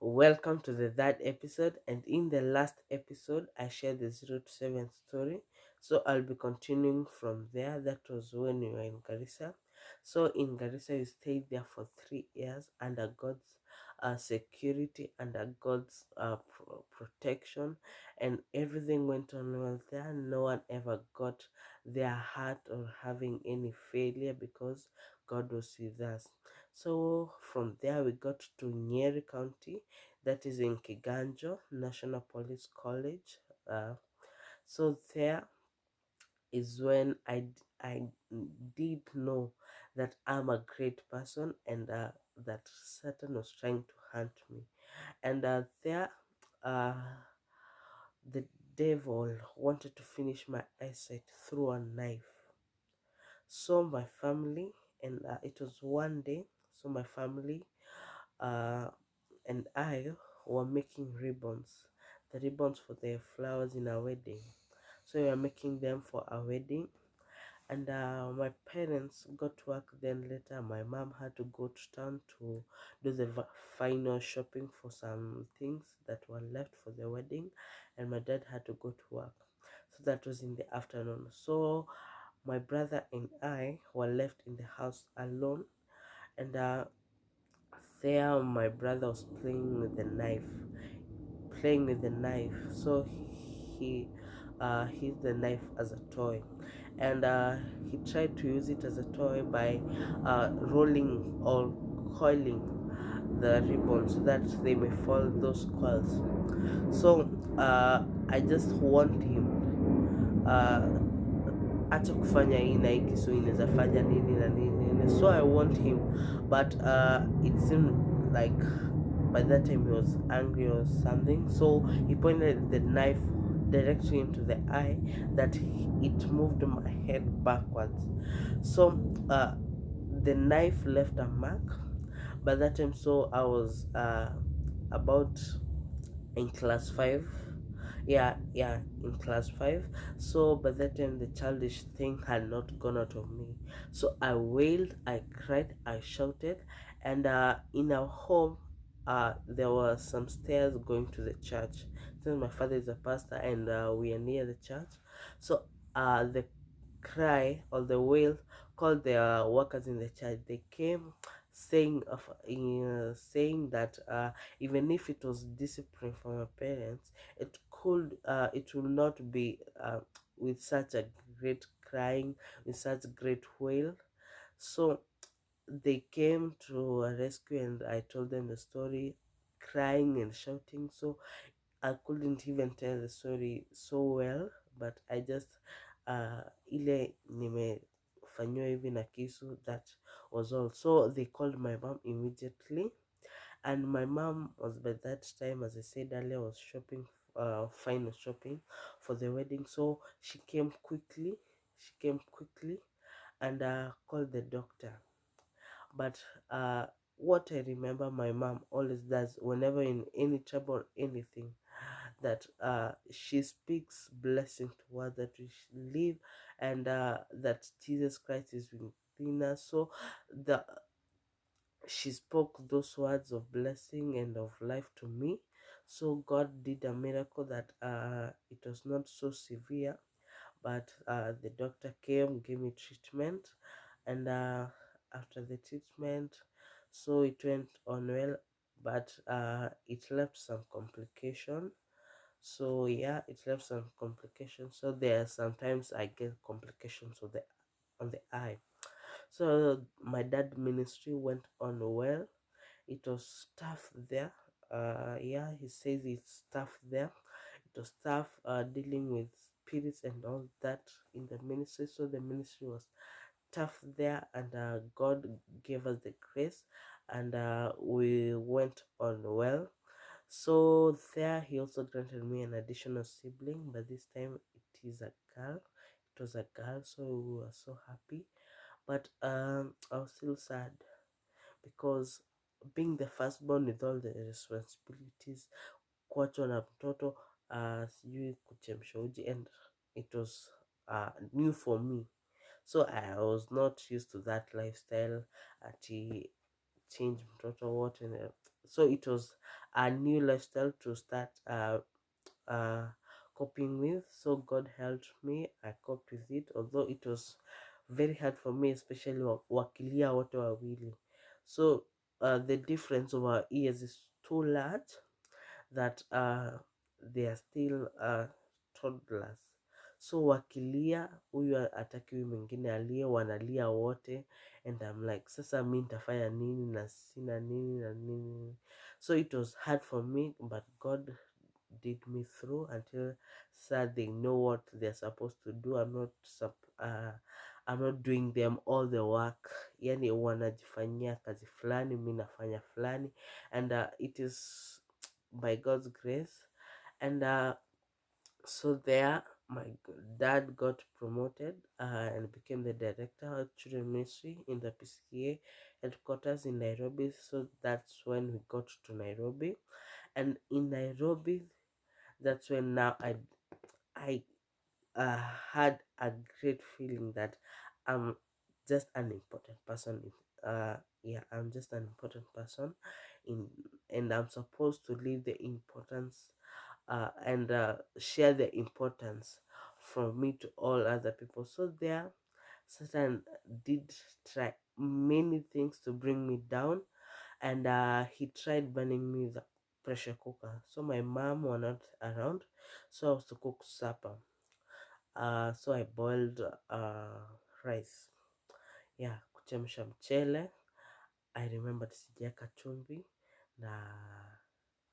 Welcome to the third episode, and in the last episode, I shared the 0 to 7 story. So I'll be continuing from there. That was when we were in Garissa. So in Garissa, we stayed there for 3 years under God's security, under God's protection, and everything went on well there. No one ever got their heart or having any failure because God was with us. So from there, we got to Nyeri County, that is in Kiganjo National Police College. So there is when I did know that I'm a great person, and that Satan was trying to hunt me. And there, uh, the devil wanted to finish my eyesight through a knife. So my family, and it was one day, so my family uh, and I were making ribbons, the ribbons for the flowers in our wedding. So we were making them for our wedding, and my parents got to work. Then later, my mom had to go to town to do the final shopping for some things that were left for the wedding, and my dad had to go to work. So that was in the afternoon. So my brother and I were left in the house alone, and there my brother was playing with the knife. So he used the knife as a toy, and he tried to use it as a toy by rolling or coiling the ribbon so that they may fall those coils. So I just warned him, uh, acha kufanya hii na hiki, so inaweza fanya nini na nini. So I warned him, but it seemed like by that time he was angry or something, so he pointed the knife directly into the eye, that it moved my head backwards. So the knife left a mark by that time. So I was about in class 5. Yeah, in class 5. So by that time the childish thing had not gone out of me. So I wailed, I cried, I shouted. And in our home, there were some stairs going to the church, since my father is a pastor, and we are near the church. So the cry or the wail called the workers in the church. They came saying that even if it was discipline from my parents, it will not be with such a great crying, with such great wail. So they came to a rescue, and I told them the story, crying and shouting. So I couldn't even tell the story so well, but I just ile nimefanyiwa hivi na kisu, that was all. So they called my mom immediately, and my mom was, by that time, as I said earlier, was shopping, final shopping for the wedding. So she came quickly and called the doctor. But what I remember my mom always does whenever in any trouble or anything, that she speaks blessing to us, that we should live, and that Jesus Christ is within us. So the she spoke those words of blessing and of life to me. So God did a miracle, that it was not so severe, but the doctor came, gave me treatment, and after the treatment, so it went on well, but it left some complication. So yeah, it left some complications. So there are sometimes I get complications on the eye. So my dad ministry went on well. It was tough there. Yeah, he says it's tough there. It was tough dealing with spirits and all that in the ministry. So the ministry was tough there, and God gave us the grace, and we went on well. So there, he also granted me an additional sibling, but this time it is a girl. It was a girl, so we were so happy. But I was still sad because being the firstborn with all the responsibilities, kuachwa na mtoto, sijui kuchemsha uji, and it was new for me. So I was not used to that lifestyle, ati change mtoto wote. So it was a new lifestyle to start uh, coping with. So God helped me. I coped with it, although it was very hard for me, especially wakilia wote wawili. So the difference of our ears is too large that they are still toddlers. So wakilia, huyu ataki huyu mwingine alie, wanalia wote, and I'm like, sasa mi nitafanya nini na sina nini na nini. So it was hard for me, but God did me through until they know what they're supposed to do. I'm not doing them all the work. Yani wanajifanyia kazi fulani, mi nafanya fulani, and it is by God's grace. And so there my dad got promoted and became the director of children ministry in the PCA headquarters in Nairobi. So that's when we got to Nairobi, and in Nairobi, that's when now I had a great feeling that I'm just an important person. Yeah, I'm just an important person in, and I'm supposed to leave the importance and share the importance from me to all other people. So there, Satan did try many things to bring me down, and he tried burning me the pressure cooker. So my mom was not around, so I was to cook supper. So I boiled rice, yeah, kuchemsha mchele. I remembered sijaeka chumvi na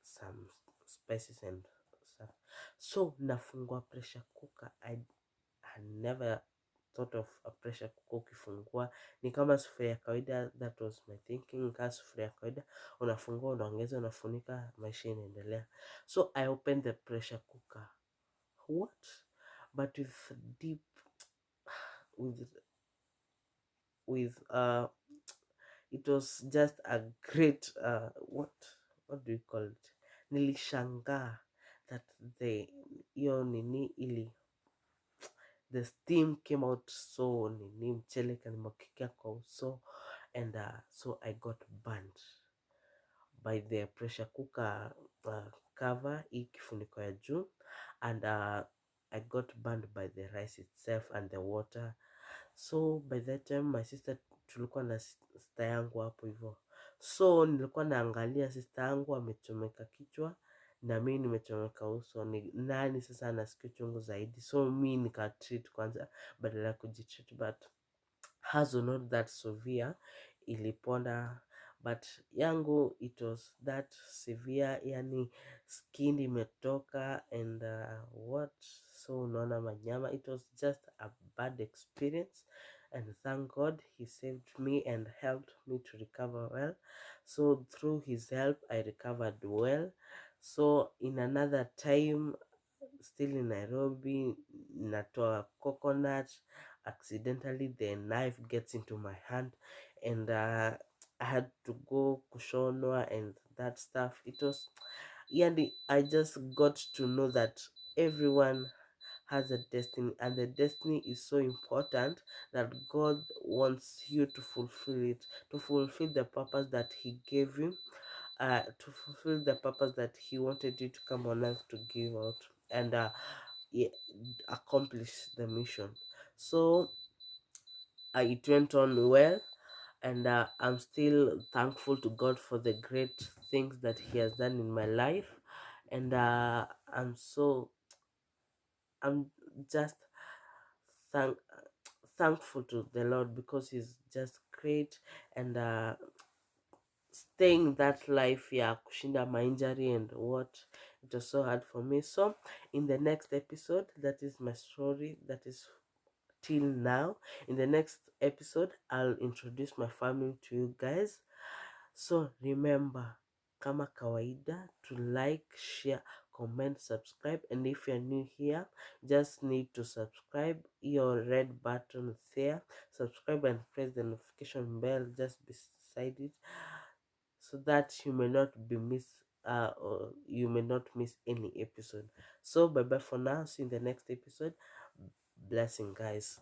some spices and stuff. So nafungua pressure cooker. I had never thought of a pressure cooker ukifungua ni kama sufuria ya kawaida. That was my thinking, kama sufuria ya kawaida unafungua, unaongeza, unafunika, maisha inaendelea. So I opened the pressure cooker. What? But with deep with it was just a great what do you call it, nilishangaa that hiyo nini ili the steam came out, so nini mchele kanimwagikia kwa uso, and so I got burnt by the pressure cooker cover, hii kifuniko ya juu, and I got burned by the rice itself and the water. So by that time my sister, tulikuwa na sister yangu hapo hivyo, so nilikuwa naangalia sister yangu amechomeka kichwa na mimi nimechomeka uso, ni nani sasa anasikia chungu zaidi? So mi nika treat kwanza badala ya kujitreat, but hers was not that severe, iliponda, but yangu it was that severe, yani skin imetoka and what, so unaona manyama. It was just a bad experience, and thank God he saved me and helped me to recover well. So through his help I recovered well. So in another time, still in Nairobi, natoa coconut, accidentally the knife gets into my hand, and I had to go kushonwa and that stuff. It was, yani, I just got to know that everyone has a destiny, and the destiny is so important that God wants you to fulfill it, to fulfill the purpose that he gave you, to fulfill the purpose that he wanted you to come on earth to give out, and yeah, accomplish the mission. So it went on well, and I'm still thankful to God for the great things that he has done in my life, and I'm just thank thankful to the Lord because he's just great, and staying that life ya kushinda my injury and what, it was so hard for me. So in the next episode, that is my story, that is till now. In the next episode, I'll introduce my family to you guys. So remember, kama kawaida, to like, share, comment, subscribe, and if you're new here, just need to subscribe, your red button there, subscribe and press the notification bell just beside it, so that you may not be or you may not miss any episode. So bye bye for now, see you in the next episode. Blessing, guys.